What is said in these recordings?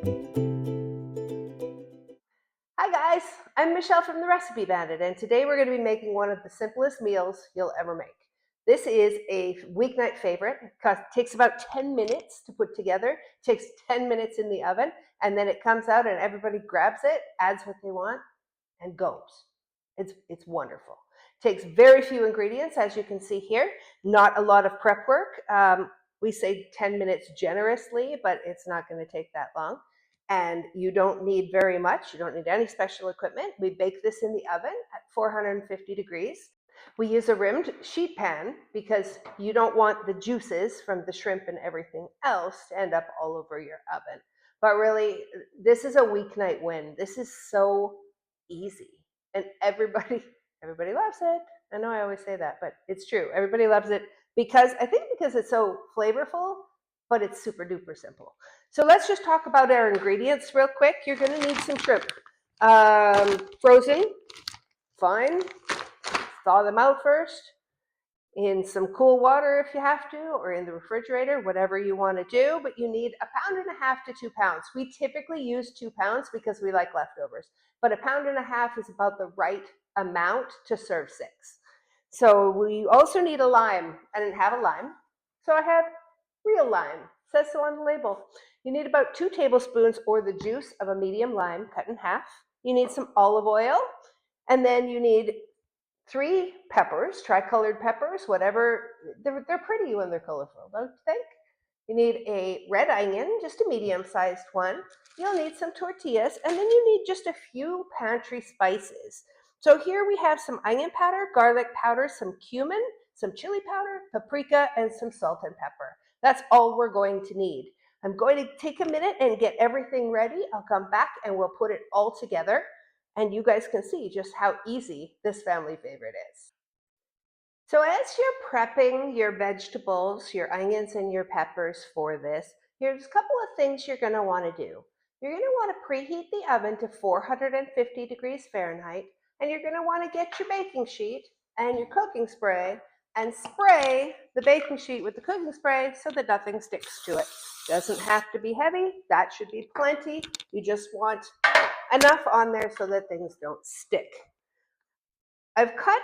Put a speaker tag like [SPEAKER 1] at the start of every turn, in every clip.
[SPEAKER 1] Hi guys, I'm Michelle from The Recipe Bandit, and today we're going to be making one of the simplest meals you'll ever make. This is a weeknight favorite. It takes about 10 minutes to put together. It takes 10 minutes in the oven, and then it comes out and everybody grabs it, adds what they want, and goes. It's wonderful. It takes very few ingredients, as you can see here. Not a lot of prep work. We say 10 minutes generously, but it's not going to take that long. And you don't need very much. You don't need any special equipment. We bake this in the oven at 450 degrees. We use a rimmed sheet pan because you don't want the juices from the shrimp and everything else to end up all over your oven. But really, this is a weeknight win. This is so easy. And everybody loves it. I know I always say that, but it's true. Everybody loves it because it's so flavorful, but it's super duper simple. So let's just talk about our ingredients real quick. You're going to need some shrimp. Frozen, fine. Thaw them out first in some cool water if you have to, or in the refrigerator, whatever you want to do. But you need 1.5 pounds to 2 pounds. We typically use 2 pounds because we like leftovers, but 1.5 pounds is about the right amount to serve 6. So we also need a lime. I didn't have a lime, so I have real lime. It says so on the label. You need about 2 tablespoons or the juice of a medium lime cut in half. You need some olive oil, and then you need 3 peppers, tricolored peppers, whatever. They're pretty when they're colorful, don't you think? You need a red onion, just a medium-sized one. You'll need some tortillas, and then you need just a few pantry spices. So here we have some onion powder, garlic powder, some cumin, some chili powder, paprika, and some salt and pepper. That's all we're going to need. I'm going to take a minute and get everything ready. I'll come back and we'll put it all together, and you guys can see just how easy this family favorite is. So as you're prepping your vegetables, your onions and your peppers for this, here's a couple of things you're going to want to do. You're going to want to preheat the oven to 450 degrees Fahrenheit, and you're going to want to get your baking sheet and your cooking spray and spray the baking sheet with the cooking spray so that nothing sticks to it. Doesn't have to be heavy. That should be plenty. You just want enough on there so that things don't stick. I've cut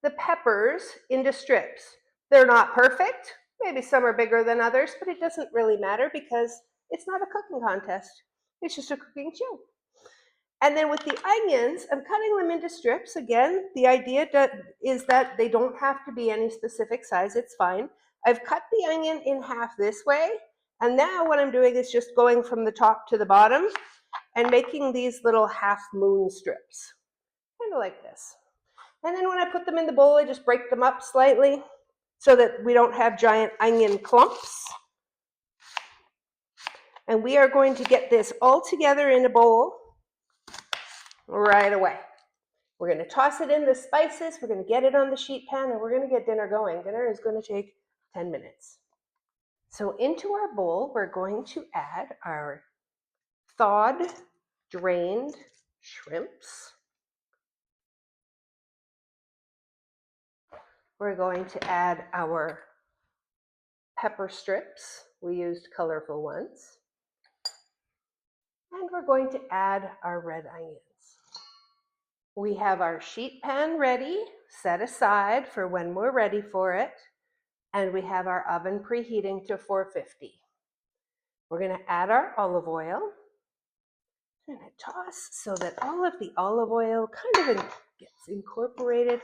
[SPEAKER 1] the peppers into strips. They're not perfect. Maybe some are bigger than others, but it doesn't really matter because it's not a cooking contest. It's just a cooking show. And then with the onions, I'm cutting them into strips. Again, the idea is that they don't have to be any specific size. It's fine. I've cut the onion in half this way. And now what I'm doing is just going from the top to the bottom and making these little half moon strips, kind of like this. And then when I put them in the bowl, I just break them up slightly so that we don't have giant onion clumps. And we are going to get this all together in a bowl right away. We're going to toss it in the spices. We're going to get it on the sheet pan, and we're going to get dinner going. Dinner is going to take 10 minutes. So into our bowl, we're going to add our thawed, drained shrimps. We're going to add our pepper strips. We used colorful ones. And we're going to add our red onions. We have our sheet pan ready, set aside for when we're ready for it. And we have our oven preheating to 450. We're going to add our olive oil. I'm going to toss so that all of the olive oil kind of gets incorporated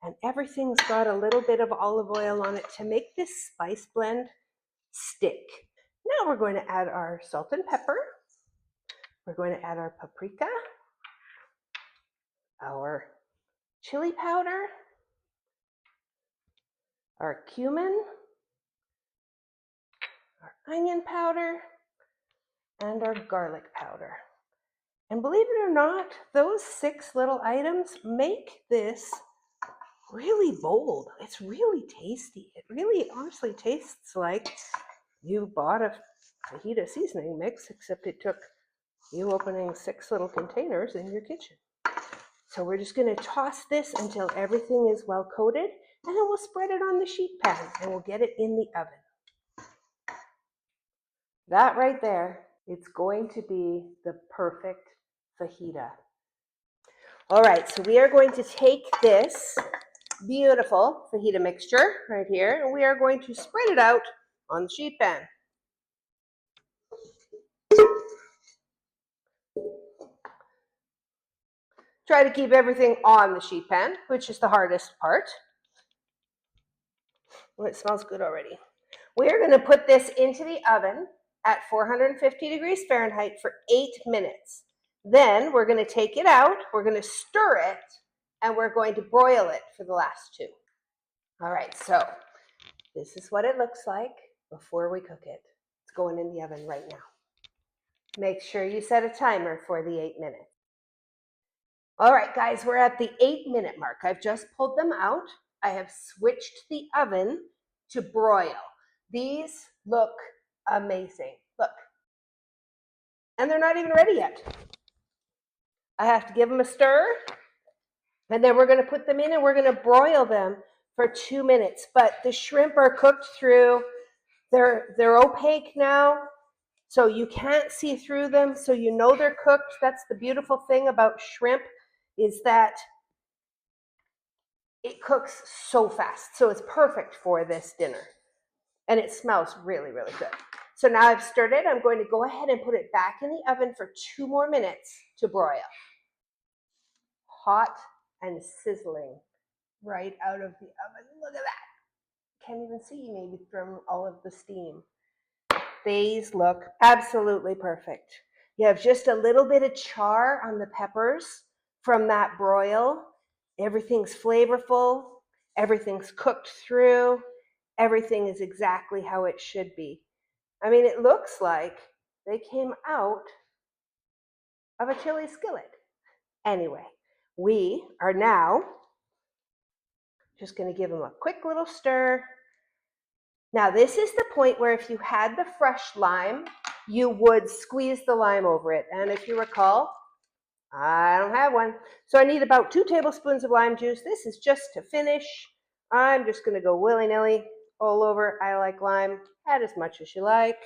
[SPEAKER 1] and everything's got a little bit of olive oil on it to make this spice blend stick. Now we're going to add our salt and pepper. We're going to add our paprika, our chili powder, our cumin, our onion powder, and our garlic powder. And believe it or not, those 6 little items make this really bold. It's really tasty. It really honestly tastes like you bought a fajita seasoning mix, except it took you opening 6 little containers in your kitchen. So we're just going to toss this until everything is well coated, and then we'll spread it on the sheet pan and we'll get it in the oven. That right there It's going to be the perfect fajita. All right, so we are going to take this beautiful fajita mixture right here, and we are going to spread it out on the sheet pan. Try to keep everything on the sheet pan, which is the hardest part. Oh, it smells good already. We're going to put this into the oven at 450 degrees Fahrenheit for 8 minutes. Then we're going to take it out, we're going to stir it, and we're going to broil it for the last 2. All right, so this is what it looks like before we cook it. It's going in the oven right now. Make sure you set a timer for the 8 minutes. All right, guys, we're at the 8-minute mark. I've just pulled them out. I have switched the oven to broil. These look amazing. Look. And they're not even ready yet. I have to give them a stir, and then we're going to put them in and we're going to broil them for 2 minutes. But the shrimp are cooked through. They're opaque now, so you can't see through them, so you know they're cooked. That's the beautiful thing about shrimp, is that it cooks so fast. So it's perfect for this dinner. And it smells really, really good. So now I've stirred it. I'm going to go ahead and put it back in the oven for 2 more minutes to broil. Hot and sizzling right out of the oven. Look at that. Can't even see maybe from all of the steam. These look absolutely perfect. You have just a little bit of char on the peppers from that broil. Everything's flavorful. Everything's cooked through. Everything is exactly how it should be. I mean, it looks like they came out of a chili skillet. Anyway, we are now just going to give them a quick little stir. Now, this is the point where if you had the fresh lime, you would squeeze the lime over it. And if you recall, I don't have one. So I need about 2 tablespoons of lime juice. This is just to finish. I'm just going to go willy-nilly all over. I like lime. Add as much as you like.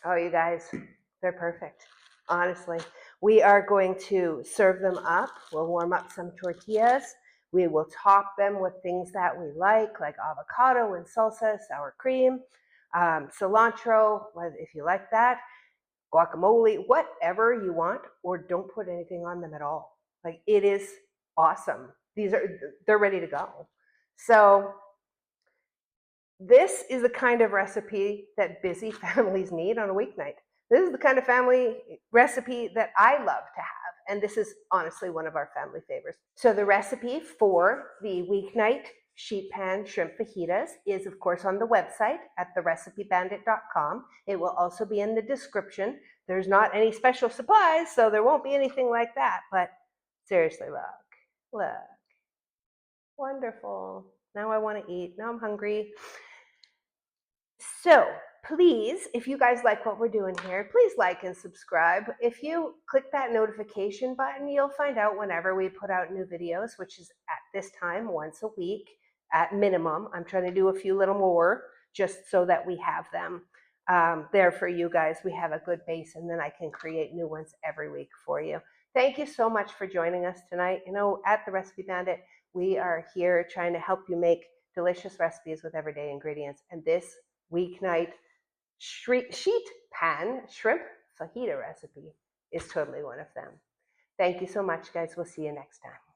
[SPEAKER 1] Oh, you guys, they're perfect. Honestly, we are going to serve them up. We'll warm up some tortillas. We will top them with things that we like avocado and salsa, sour cream, cilantro, if you like that, guacamole, whatever you want, or don't put anything on them at all. Like, it is awesome. They're ready to go. So this is the kind of recipe that busy families need on a weeknight. This is the kind of family recipe that I love to have, and this is honestly one of our family favorites. So the recipe for the weeknight sheet pan shrimp fajitas is, of course, on the website at therecipebandit.com. It will also be in the description. There's not any special supplies, so there won't be anything like that, but seriously, look. Wonderful. Now I want to eat. Now I'm hungry. So please, if you guys like what we're doing here, please like and subscribe. If you click that notification button, you'll find out whenever we put out new videos, which is at this time once a week at minimum. I'm trying to do a few little more just so that we have them there for you guys. We have a good base, and then I can create new ones every week for you. Thank you so much for joining us tonight. You know, at The Recipe Bandit, we are here trying to help you make delicious recipes with everyday ingredients. And this weeknight sheet pan shrimp fajita recipe is totally one of them. Thank you so much, guys. We'll see you next time.